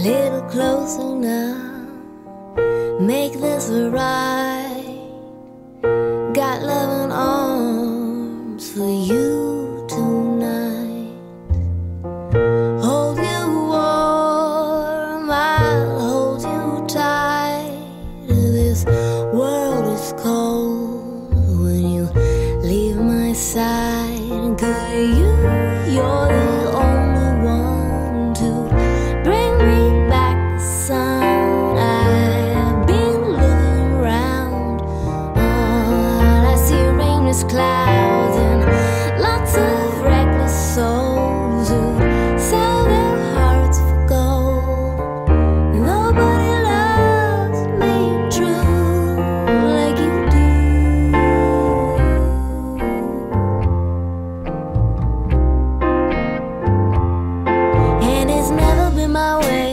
little closer now. Make this right. Got loving arms for you tonight. Hold you warm, I'll hold you tight. This world is cold when you leave my side. Girl, you're the only one to bring me back the sun. I've been looking around, all I see rainless clouds and lots of reckless souls who sell their hearts for gold. Nobody loves me true like you do. And it's never been my way